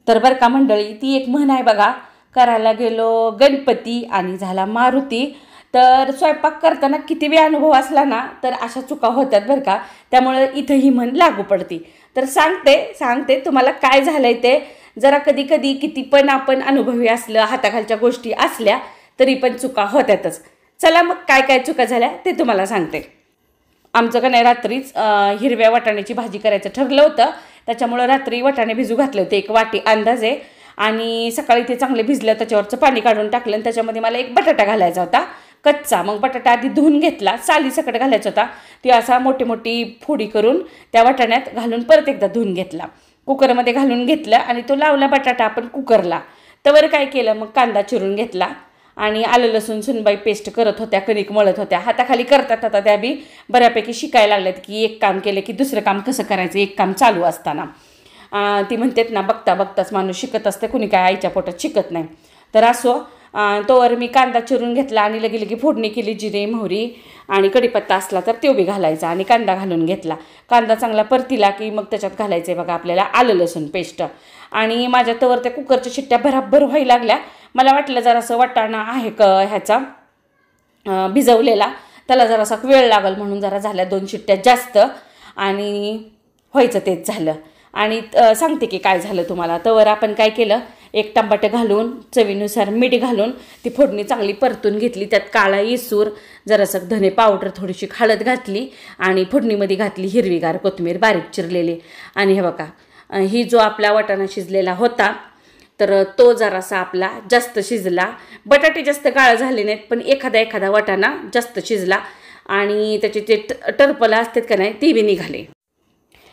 तर बरं का मंडळी, ती एक म्हण आहे बघा, करायला गेलो गणपती आणि झाला मारुती. तर स्वयंपाक करताना किती वेळ अनुभव असला ना तर अशा चुका होतात बरं का. त्यामुळे इथं ही म्हण लागू पडते. तर सांगते तुम्हाला काय झालंय ते. जरा कधी कधी किती पण आपण अनुभवी असलं, हाताखालच्या गोष्टी असल्या तरी पण चुका होतातच. चला मग काय काय चुका झाल्या ते तुम्हाला सांगते. आमचं का नाही रात्रीच हिरव्या वाटाण्याची भाजी करायचं ठरलं होतं. त्याच्यामुळं रात्री वाटाणे भिजू घातले होते, 1 वाटी अंदाजे. आणि सकाळी ते चांगले भिजलं, त्याच्यावरचं पाणी काढून टाकलं आणि त्याच्यामध्ये मला 1 बटाटा घालायचा होता कच्चा. मग बटाटा आधी धुवून घेतला, साली सकट घालायचा होता. ती असा मोठी मोठी फोडी करून त्या वाटाण्यात घालून परत एकदा धुवून घेतला, कुकरमध्ये घालून घेतलं आणि तो लावला बटाटा आपण कुकरला. तर काय केलं, मग कांदा चिरून घेतला आणि आलं लसूण सुनबाई पेस्ट करत होत्या, कणिक मळत होत्या. हाताखाली करतात आता त्या बी बऱ्यापैकी शिकायला लागल्यात की एक काम केलं की दुसरं काम कसं करायचं, एक काम चालू असताना. ती म्हणतात ना, बघता बघताच माणूस शिकत असते, कुणी काय आईच्या पोटात शिकत नाही. तर असो, तोवर मी कांदा चिरून घेतला आणि लगी फोडणी केली. जिरे मोहरी आणि कढीपत्ता असला तर तो बी घालायचा आणि कांदा घालून घेतला. कांदा चांगला परतीला की मग त्याच्यात घालायचं आहे बघा आपल्याला आलं लसूण पेस्ट. आणि माझ्या तवर त्या कुकरच्या शिट्ट्या भराभर व्हायला लागल्या. मला वाटलं जरासं वाटाणा आहे ह्याचा भिजवलेला, त्याला जरासा वेळ लागल म्हणून जरा झाल्या 2 शिट्ट्या जास्त आणि व्हायचं तेच झालं. आणि सांगते की काय झालं तुम्हाला. तवर आपण काय केलं, 1 टमाटर घालून चवीनुसार मीठ घालून ती फोडणी चांगली परतून घेतली. त्यात काळा इसूर, जरासं धने पावडर, थोडीशी हळद घातली आणि फोडणीमध्ये घातली हिरवीगार कोथिंबीर बारीक चिरलेली. आणि हे बघा, ही जो आपला वाटाणा शिजलेला होता तर तो जरासा आपला जास्त शिजला. बटाटे जास्त काळा झाले नाहीत, पण एखादा वाटाणा जास्त शिजला आणि त्याचे ते टरपलं असतात का नाही ती बी निघाले.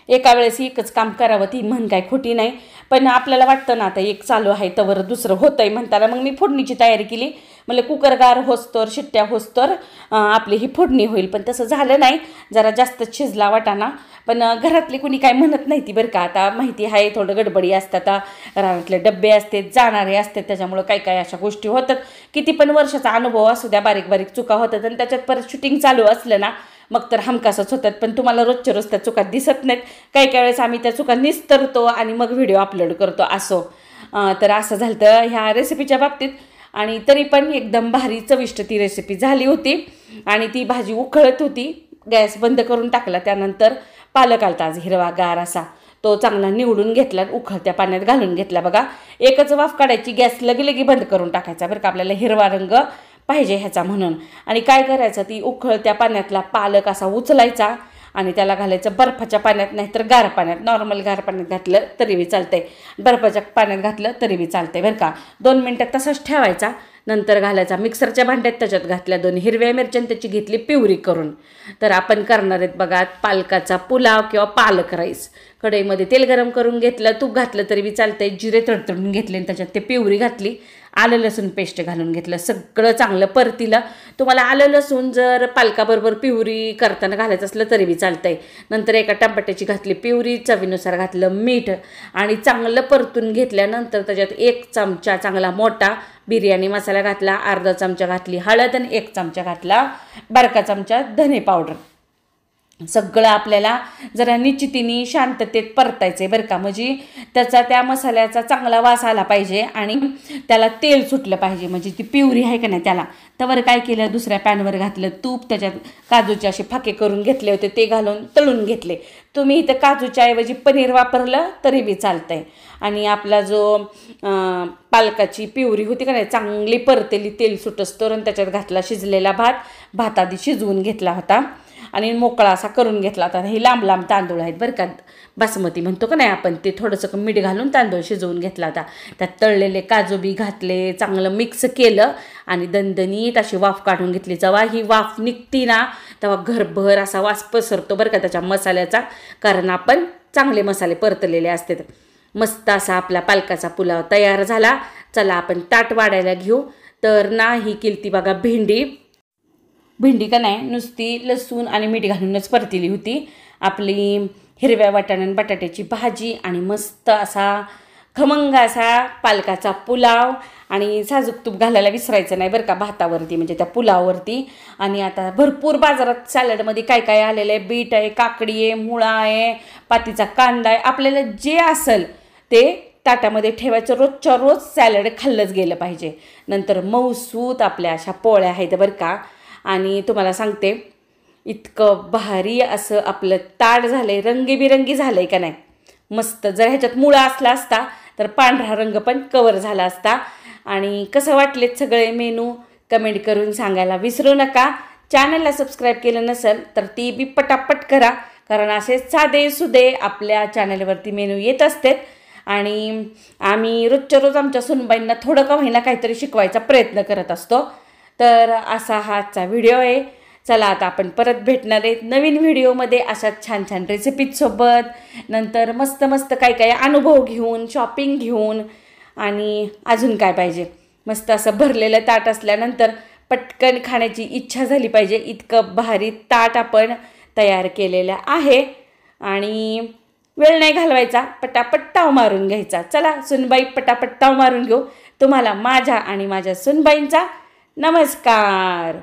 एका वेळेस एकच काम करावं ती म्हण काय खोटी नाही. पण आपल्याला वाटतं ना आता एक चालू आहे तर दुसरं होतं आहे म्हणताना मग मी फोडणीची तयारी केली. मला कुकर गार होस्तोर, शिट्ट्या होस्तोर आपली ही फोडणी होईल. पण तसं झालं नाही, जरा जास्त शिजला वाटाणा. पण घरातली कुणी काय म्हणत नाही ती बरं का. आता माहिती आहे थोडं गडबडी असतात, रानातले डब्बे असतात, जाणारे असतात, त्याच्यामुळं काय अशा गोष्टी होतात. किती पण वर्षाचा अनुभव असू द्या, बारीक चुका होतात. आणि त्याच्यात परत शूटिंग चालू असलं ना मग तर हमखासच होतात. पण तुम्हाला रोजच्या रोज त्या चुका दिसत नाहीत. काही वेळेस आम्ही त्या चुका निस्तरतो आणि मग व्हिडिओ अपलोड करतो असो. तर असं झालं तर ह्या रेसिपीच्या बाबतीत. आणि तरी पण एकदम भारी चविष्ट ती रेसिपी झाली होती. आणि ती भाजी उकळत होती, गॅस बंद करून टाकला. त्यानंतर पालक आलता आज हिरवागार असा, तो चांगला निवडून घेतला, उकळत्या पाण्यात घालून घेतला. बघा, एकच वाफ काढायची, गॅस लगी बंद करून टाकायचा बरं का, आपल्याला हिरवा रंग पाहिजे ह्याचा म्हणून. आणि काय करायचं, ती उकळत्या पाण्यातला पालक असा उचलायचा आणि त्याला घालायचं बर्फाच्या पाण्यात, नाहीतर गार पाण्यात. नॉर्मल गार पाण्यात घातलं तरी बी चालतंय, बर्फाच्या पाण्यात घातलं तरी बी चालतंय बरं का. 2 मिनटात तसाच ठेवायचा. नंतर घालायचा मिक्सरच्या भांड्यात, त्याच्यात घातल्या 2 हिरव्या मिरच्या, त्याची घेतली प्युरी करून. तर आपण करणार आहेत बघा पालकाचा पुलाव किंवा पालक राईस. कढईमध्ये तेल गरम करून घेतलं, तूप घातलं तरी बी चालतंय, जिरे तडतडून घेतले आणि त्याच्यात ते प्युरी घातली, आलं लसूण पेस्ट घालून घेतलं, सगळं चांगलं परतीलं. तुम्हाला आलं लसूण जर पालकाबरोबर प्युरी करताना घालायचं असलं तरी बी चालतंय. नंतर एका टमाट्याची घातली प्युरी, चवीनुसार घातलं मीठ आणि चांगलं परतून घेतल्यानंतर त्याच्यात 1 चमचा चांगला मोठा बिर्याणी मसाला घातला, अर्धा चमचा घातली हळद आणि 1 चमचा घातला बारका चमचा धने पावडर. सगळं आपल्याला जरा निश्चितीने शांततेत परतायचं आहे बरं का. म्हणजे त्याचा त्या मसाल्याचा चांगला वास आला पाहिजे आणि त्याला तेल सुटलं पाहिजे, म्हणजे ती प्युरी आहे का नाही त्याला. तर काय केलं, दुसऱ्या पॅनवर घातलं तूप, त्याच्यात काजूचे असे फाके करून घेतले होते, ते घालून तळून घेतले. तुम्ही इथं काजूच्या ऐवजी पनीर वापरलं तरी बी चालतंय. आणि आपला जो पालकाची प्युरी होती का नाही चांगली परतेली, तेल सुटस्तोर, आणि त्याच्यात घातला शिजलेला भात आधी शिजवून घेतला होता आणि मोकळा असा करून घेतला होता. हे लांब तांदूळ आहेत बरं का, बासमती म्हणतो का नाही आपण, ते थोडंसं मीठ घालून तांदूळ शिजवून घेतला होता. त्यात तळलेले काजू बी घातले, चांगलं मिक्स केलं आणि दणदणीत अशी वाफ काढून घेतली. जेव्हा ही वाफ निघती ना तेव्हा घरभर असा वास पसरतो बरं का त्याच्या मसाल्याचा, कारण आपण चांगले मसाले परतलेले असतात. मस्त असा आपला पालकाचा पुलाव तयार झाला. चला आपण ताट वाढायला घेऊ. तर ही केलती बघा भेंडी का नाही नुसती लसूण आणि मीठ घालूनच परतली होती. आपली हिरव्या वाटाणे बटाट्याची भाजी आणि मस्त असा खमंग असा पालकाचा पुलाव. आणि साजूक तूप घालायला विसरायचं नाही बरं का भातावरती, म्हणजे त्या पुलावरती. आणि आता भरपूर बाजारात सॅलडमध्ये काय आलेलं आहे, बीट आहे, काकडी आहे, मुळा आहे, पातीचा कांदा आहे, आपल्याला जे असेल ते ताटामध्ये ठेवायचं, रोजच्या रोज सॅलड खाल्लंच गेलं पाहिजे. नंतर मऊसूत आपल्या अशा पोळ्या आहेत बरं का. आणि तुम्हाला सांगते इतकं भारी असं आपलं ताट झालं आहे, रंगीबिरंगी झालं आहे का नाही, मस्त. जर ह्याच्यात मुळा असला असता तर पांढरा रंग पण कवर झाला असता. आणि कसं वाटलेत सगळे मेनू कमेंट करून सांगायला विसरू नका. चॅनलला सबस्क्राईब केलं नसेल तर ती बी पटापट करा, कारण असे साधे सुधे आपल्या चॅनलवरती मेनू येत असतात. आणि आम्ही रोजच्या रोज आमच्या सुनबाईंना थोडं का होईना काहीतरी शिकवायचा प्रयत्न करत असतो. तर असा हा आजचा व्हिडिओ आहे. चला आता आपण परत भेटणार आहेत नवीन व्हिडिओमध्ये अशाच छान छान रेसिपीजसोबत. नंतर मस्त मस्त काय काय अनुभव घेऊन, शॉपिंग घेऊन, आणि अजून काय पाहिजे, मस्त असं भरलेलं ताट असल्यानंतर पटकन खाण्याची इच्छा झाली पाहिजे, इतकं भारी ताट आपण तयार केलेलं आहे. आणि वेळ नाही घालवायचा, पटापट ताव मारून घ्यायचा. चला सुनबाई पटापट ताव मारून घेऊ. तुम्हाला माझ्या आणि माझ्या सुनबाईंचा नमस्कार.